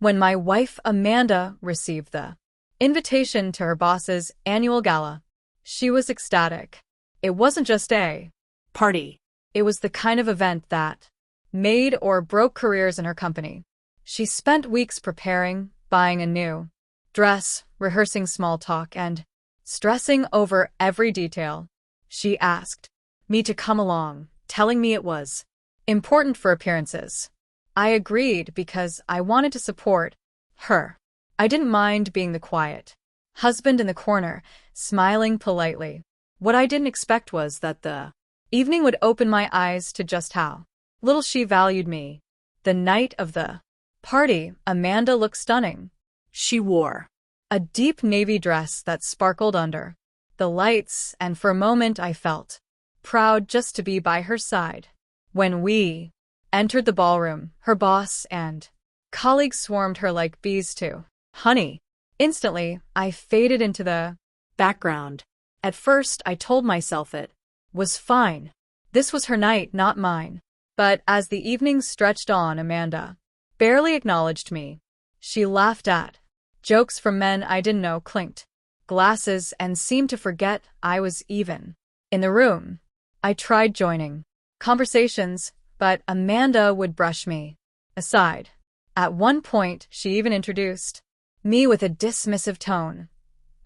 When my wife Amanda received the invitation to her boss's annual gala, she was ecstatic. It wasn't just a party. It was the kind of event that made or broke careers in her company. She spent weeks preparing, buying a new dress, rehearsing small talk, and stressing over every detail. She asked me to come along, telling me it was important for appearances. I agreed because I wanted to support her. I didn't mind being the quiet husband in the corner, smiling politely. What I didn't expect was that the evening would open my eyes to just how little she valued me. The night of the party, Amanda looked stunning. She wore a deep navy dress that sparkled under the lights, and for a moment I felt proud just to be by her side. When we entered the ballroom, her boss and colleagues swarmed her like bees to honey. Instantly, I faded into the background. At first, I told myself it was fine. This was her night, not mine. But as the evening stretched on, Amanda barely acknowledged me. She laughed at jokes from men I didn't know, clinked glasses, and seemed to forget I was even in the room. I tried joining conversations, but Amanda would brush me aside. At one point, she even introduced me with a dismissive tone.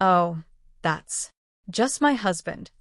"Oh, that's just my husband."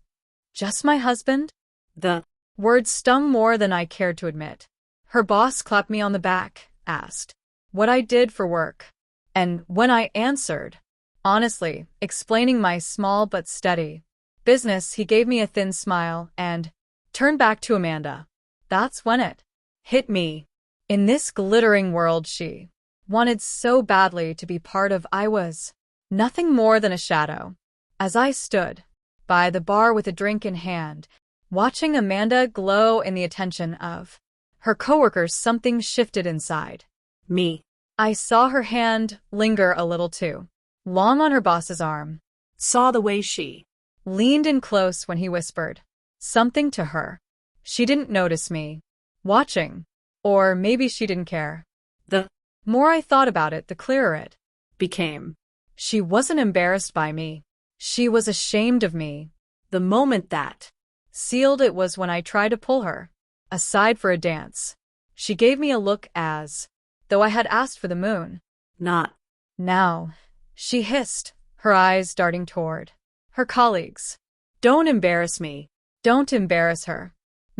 Just my husband? The words stung more than I cared to admit. Her boss clapped me on the back, asked what I did for work, and when I answered, honestly, explaining my small but steady business, he gave me a thin smile and turned back to Amanda. That's when it hit me. In this glittering world she wanted so badly to be part of, I was nothing more than a shadow. As I stood by the bar with a drink in hand, watching Amanda glow in the attention of her coworkers, something shifted inside me. I saw her hand linger a little too long on her boss's arm, saw the way she leaned in close when he whispered something to her. She didn't notice me watching, or maybe she didn't care. The more I thought about it, the clearer it became. She wasn't embarrassed by me. She was ashamed of me. The moment that sealed it was when I tried to pull her aside for a dance. She gave me a look as though I had asked for the moon. "Not now," she hissed, her eyes darting toward her colleagues. "Don't embarrass me. Don't embarrass her."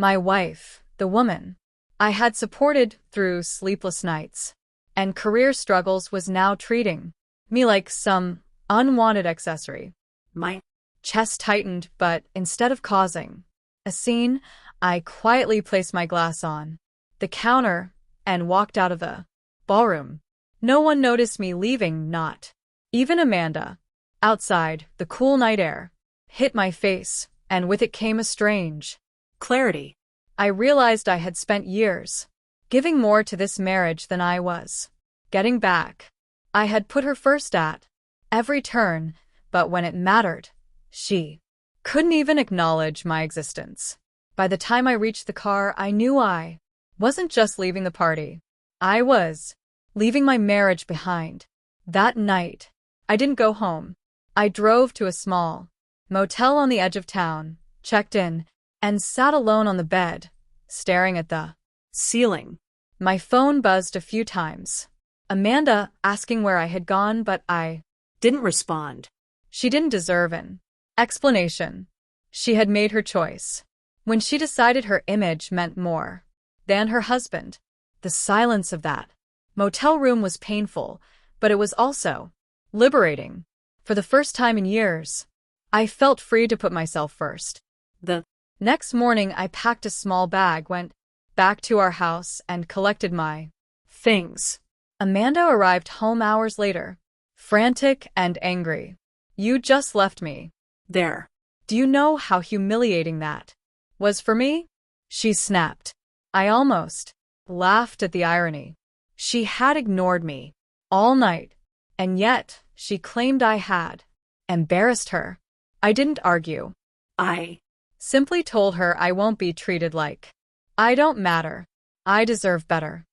My wife, the woman I had supported through sleepless nights and career struggles, was now treating me like some unwanted accessory. My chest tightened, but instead of causing a scene, I quietly placed my glass on the counter and walked out of the ballroom. No one noticed me leaving, not even Amanda. Outside, the cool night air hit my face, and with it came a strange clarity. I realized I had spent years giving more to this marriage than I was getting back. I had put her first at every turn, but when it mattered, she couldn't even acknowledge my existence. By the time I reached the car, I knew I wasn't just leaving the party. I was leaving my marriage behind. That night, I didn't go home. I drove to a small motel on the edge of town, checked in, and sat alone on the bed, staring at the ceiling. My phone buzzed a few times. Amanda asking where I had gone, but I didn't respond. She didn't deserve an explanation. She had made her choice. When she decided her image meant more than her husband, the silence of that motel room was painful, but it was also liberating. For the first time in years, I felt free to put myself first. The next morning, I packed a small bag, went back to our house, and collected my things. Amanda arrived home hours later, frantic and angry. "You just left me there. Do you know how humiliating that was for me?" she snapped. I almost laughed at the irony. She had ignored me all night, and yet she claimed I had embarrassed her. I didn't argue. I simply told her I won't be treated like I don't matter. I deserve better.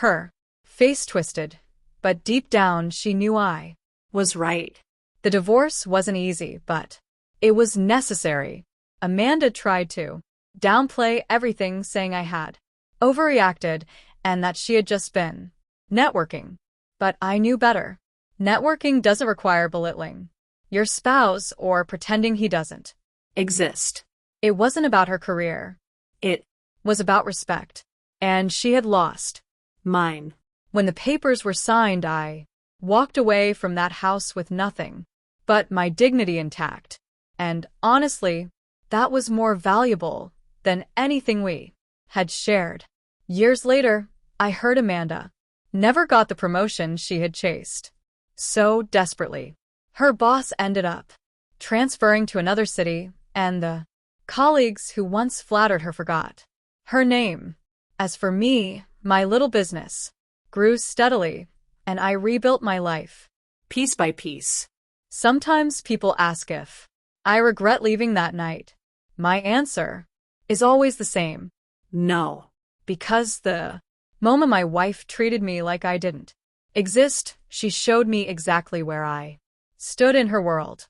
Her face twisted. But deep down, she knew I Was right. The divorce wasn't easy, but it was necessary. Amanda tried to downplay everything, saying I had overreacted and that she had just been networking. But I knew better. Networking doesn't require belittling your spouse or pretending he doesn't Exist. It wasn't about her career. It. Was about respect. And she had lost Mine. When the papers were signed, I walked away from that house with nothing but my dignity intact. And honestly, that was more valuable than anything we had shared. Years later, I heard Amanda never got the promotion she had chased so desperately. Her boss ended up transferring to another city, and the colleagues who once flattered her forgot her name. As for me, my little business grew steadily, and I rebuilt my life Piece by piece. Sometimes people ask if I regret leaving that night. My answer is always the same. No. Because the moment my wife treated me like I didn't exist, she showed me exactly where I stood in her world.